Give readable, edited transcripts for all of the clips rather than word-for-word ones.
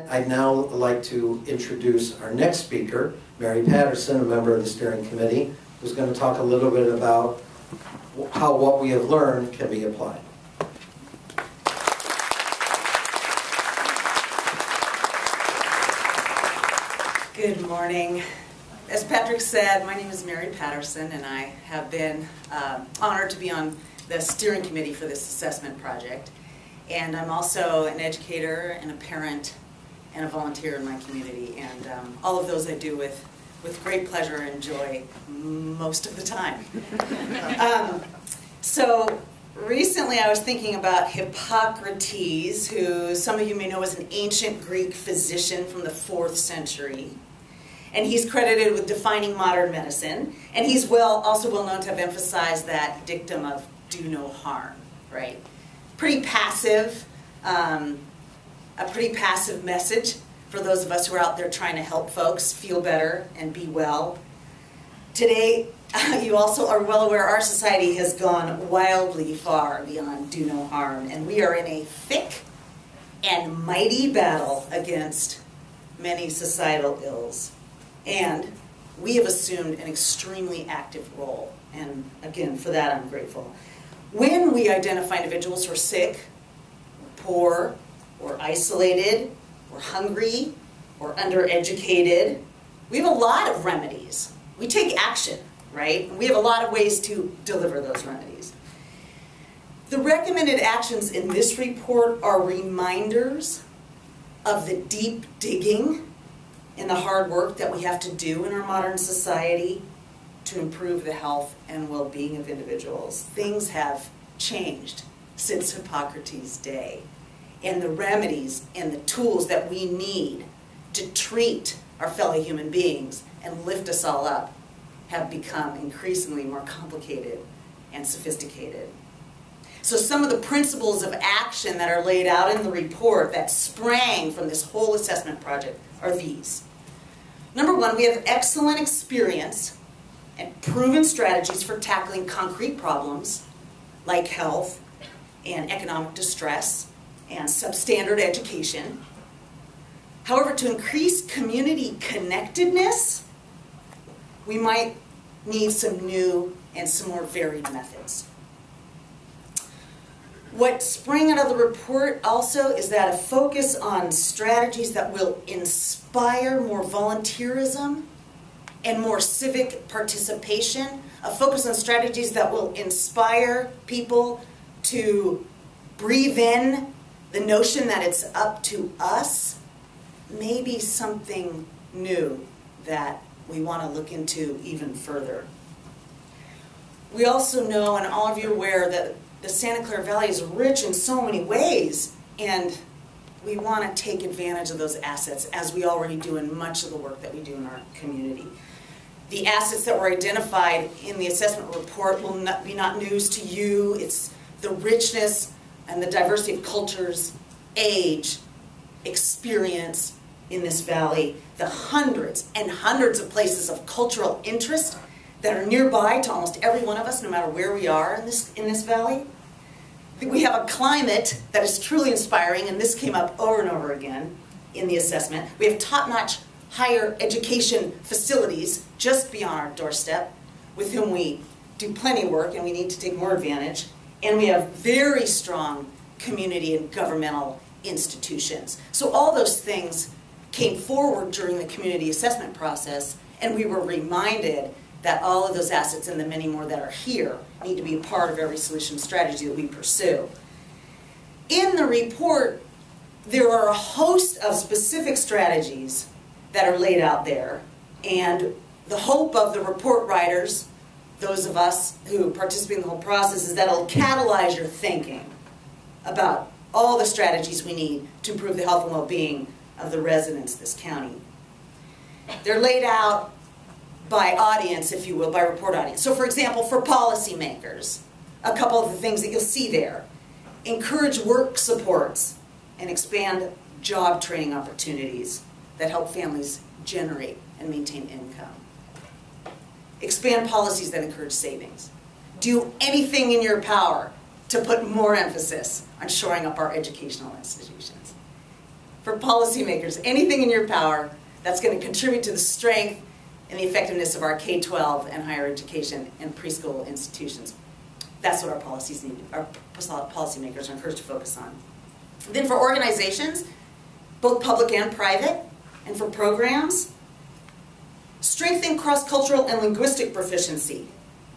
I'd now like to introduce our next speaker, Mary Patterson, a member of the steering committee, who's going to talk a little bit about how what we have learned can be applied. Good morning. As Patrick said, my name is Mary Patterson, and I have been honored to be on the steering committee for this assessment project. And I'm also an educator and a parent and a volunteer in my community. And all of those I do with great pleasure and joy most of the time. So recently I was thinking about Hippocrates, who some of you may know as an ancient Greek physician from the 4th century. And he's credited with defining modern medicine. And he's also well known to have emphasized that dictum of do no harm, right? Pretty passive, a pretty passive message for those of us who are out there trying to help folks feel better and be well. Today, you also are well aware our society has gone wildly far beyond do no harm, and we are in a thick and mighty battle against many societal ills. And we have assumed an extremely active role, and again, for that I'm grateful. When we identify individuals who are sick, or poor, or isolated, or hungry, or undereducated, we have a lot of remedies. We take action, right? And we have a lot of ways to deliver those remedies. The recommended actions in this report are reminders of the deep digging and the hard work that we have to do in our modern society to improve the health and well-being of individuals. Things have changed since Hippocrates' day. And the remedies and the tools that we need to treat our fellow human beings and lift us all up have become increasingly more complicated and sophisticated. So some of the principles of action that are laid out in the report that sprang from this whole assessment project are these. Number one, we have excellent experience and proven strategies for tackling concrete problems like health and economic distress and substandard education. However, to increase community connectedness, we might need some new and some more varied methods. What sprang out of the report also is that a focus on strategies that will inspire more volunteerism and more civic participation, a focus on strategies that will inspire people to breathe in the notion that it's up to us, may be something new that we want to look into even further. We also know, and all of you are aware, that the Santa Clara Valley is rich in so many ways, and we want to take advantage of those assets, as we already do in much of the work that we do in our community. The assets that were identified in the assessment report will not be news to you. It's the richness and the diversity of cultures, age, experience in this valley, the hundreds and hundreds of places of cultural interest that are nearby to almost every one of us, no matter where we are in this valley. We have a climate that is truly inspiring, and this came up over and over again in the assessment. We have top-notch higher education facilities just beyond our doorstep, with whom we do plenty of work and we need to take more advantage. And we have very strong community and governmental institutions. So all those things came forward during the community assessment process, and we were reminded that all of those assets and the many more that are here need to be a part of every solution strategy that we pursue. In the report, there are a host of specific strategies that are laid out there, and the hope of the report writers, those of us who participate in the whole process, is that it'll catalyze your thinking about all the strategies we need to improve the health and well-being of the residents of this county. They're laid out by audience, if you will, by report audience. So for example, for policymakers, a couple of the things that you'll see there. Encourage work supports and expand job training opportunities that help families generate and maintain income. Expand policies that encourage savings. Do anything in your power to put more emphasis on shoring up our educational institutions. for policymakers, anything in your power that's going to contribute to the strength and the effectiveness of our K-12 and higher education and preschool institutions. That's what our policies need, our policymakers are encouraged to focus on. Then for organizations, both public and private, and for programs, strengthen cross-cultural and linguistic proficiency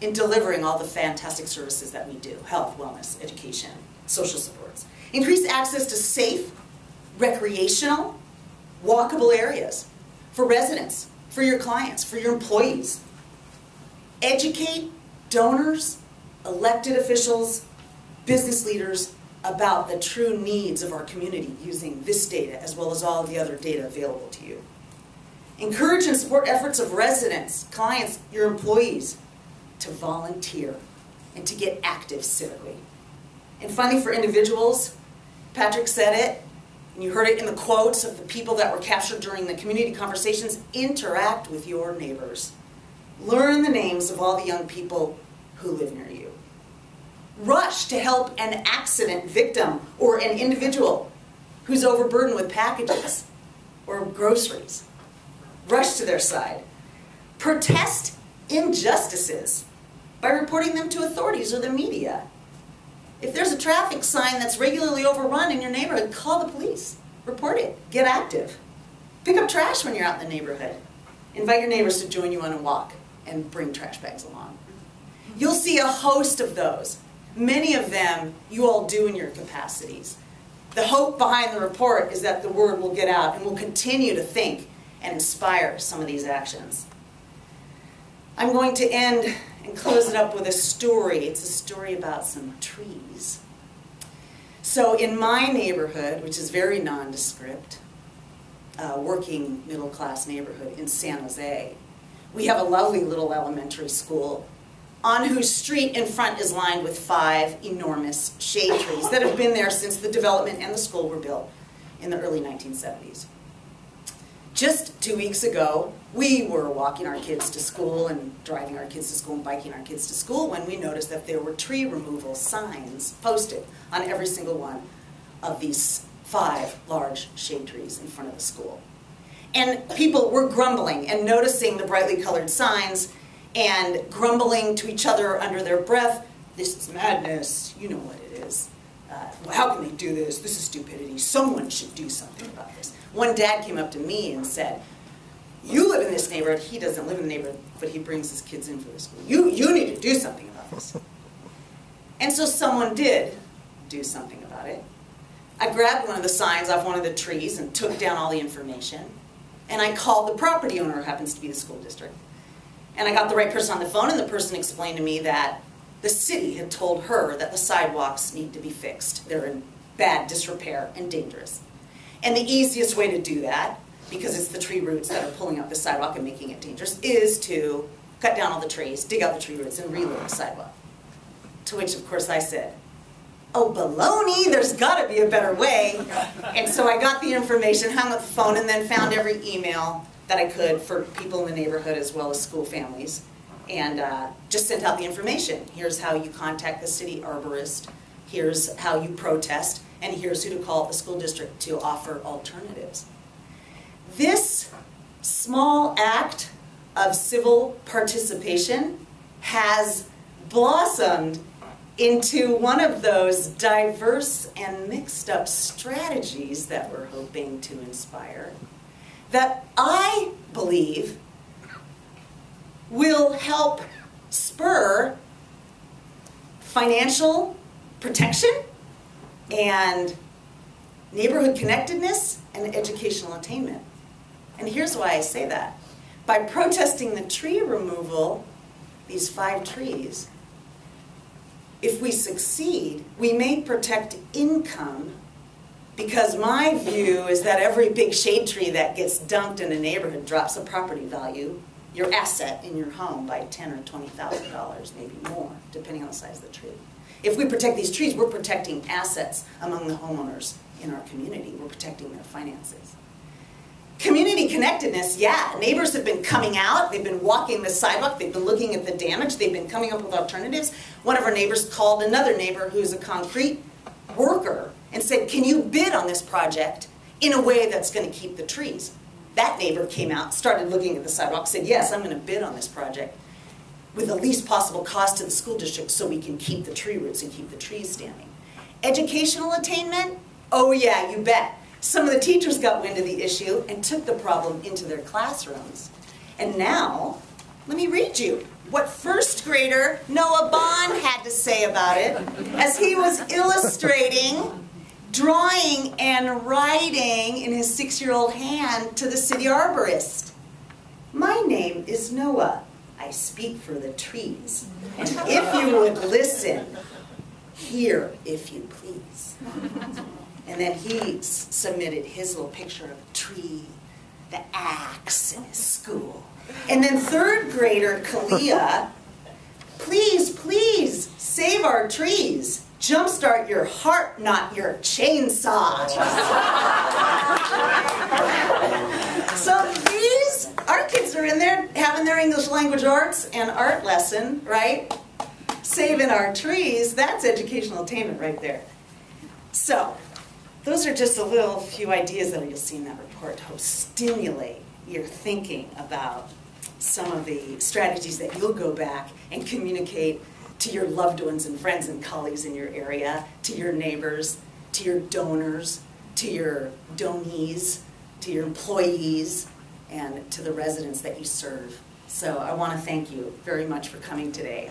in delivering all the fantastic services that we do: health, wellness, education, social supports. Increase access to safe, recreational, walkable areas for residents, for your clients, for your employees. Educate donors, elected officials, business leaders about the true needs of our community using this data as well as all of the other data available to you. Encourage and support efforts of residents, clients, your employees to volunteer and to get active civically. And finally, for individuals, Patrick said it, and you heard it in the quotes of the people that were captured during the community conversations: interact with your neighbors. Learn the names of all the young people who live near you. Rush to help an accident victim or an individual who's overburdened with packages or groceries. Rush to their side. Protest injustices by reporting them to authorities or the media. If there's a traffic sign that's regularly overrun in your neighborhood, call the police. Report it. Get active. Pick up trash when you're out in the neighborhood. Invite your neighbors to join you on a walk and bring trash bags along. You'll see a host of those. Many of them you all do in your capacities. The hope behind the report is that the word will get out and we'll continue to think and inspire some of these actions. I'm going to end and close it up with a story. It's a story about some trees. So in my neighborhood, which is very nondescript, working middle-class neighborhood in San Jose, we have a lovely little elementary school on whose street in front is lined with 5 enormous shade trees that have been there since the development and the school were built in the early 1970s. Just 2 weeks ago, we were walking our kids to school and driving our kids to school and biking our kids to school when we noticed that there were tree removal signs posted on every single one of these 5 large shade trees in front of the school. And people were grumbling and noticing the brightly colored signs and grumbling to each other under their breath, "This is madness, you know what it is. How can they do this? This is stupidity. Someone should do something about this." One dad came up to me and said, "You live in this neighborhood." He doesn't live in the neighborhood, but he brings his kids in for the school. You need to do something about this." And so someone did do something about it. I grabbed one of the signs off one of the trees and took down all the information. And I called the property owner, who happens to be the school district. And I got the right person on the phone, and the person explained to me that the city had told her that the sidewalks need to be fixed. They're in bad disrepair and dangerous. And the easiest way to do that, because it's the tree roots that are pulling up the sidewalk and making it dangerous, is to cut down all the trees, dig out the tree roots, and reload the sidewalk. To which, of course, I said, "Oh, baloney, there's got to be a better way." And so I got the information, hung up the phone, and then found every email that I could for people in the neighborhood as well as school families, and just sent out the information. Here's how you contact the city arborist, here's how you protest, and here's who to call at the school district to offer alternatives. This small act of civil participation has blossomed into one of those diverse and mixed up strategies that we're hoping to inspire, that I believe will help spur financial protection and neighborhood connectedness and educational attainment. And here's why I say that. By protesting the tree removal, these 5 trees, if we succeed, we may protect income, because my view is that every big shade tree that gets dumped in a neighborhood drops a property value, your asset in your home, by $10,000 or $20,000, maybe more, depending on the size of the tree. If we protect these trees, we're protecting assets among the homeowners in our community. We're protecting their finances. Community connectedness, yeah, neighbors have been coming out, they've been walking the sidewalk, they've been looking at the damage, they've been coming up with alternatives. One of our neighbors called another neighbor who's a concrete worker and said, "Can you bid on this project in a way that's going to keep the trees. That neighbor came out, started looking at the sidewalk, said, yes, I'm going to bid on this project with the least possible cost to the school district so we can keep the tree roots and keep the trees standing. Educational attainment? Oh yeah, you bet. Some of the teachers got wind of the issue and took the problem into their classrooms. And now, let me read you what first grader Noah Bond had to say about it as he was illustrating, drawing, and writing in his 6-year-old hand to the city arborist. My name is Noah. I speak for the trees. And if you would listen, hear if you please. And then he submitted his little picture of a tree, the axe in his school. And then third grader Calif, please, please, save our trees. Jumpstart your heart, not your chainsaw. So these, our kids are in there having their English language arts and art lesson, right? Saving our trees, that's educational attainment right there. So, those are just a little few ideas that you'll see in that report to help stimulate your thinking about some of the strategies that you'll go back and communicate to your loved ones and friends and colleagues in your area, to your neighbors, to your donors, to your donees, to your employees, and to the residents that you serve. So I want to thank you very much for coming today.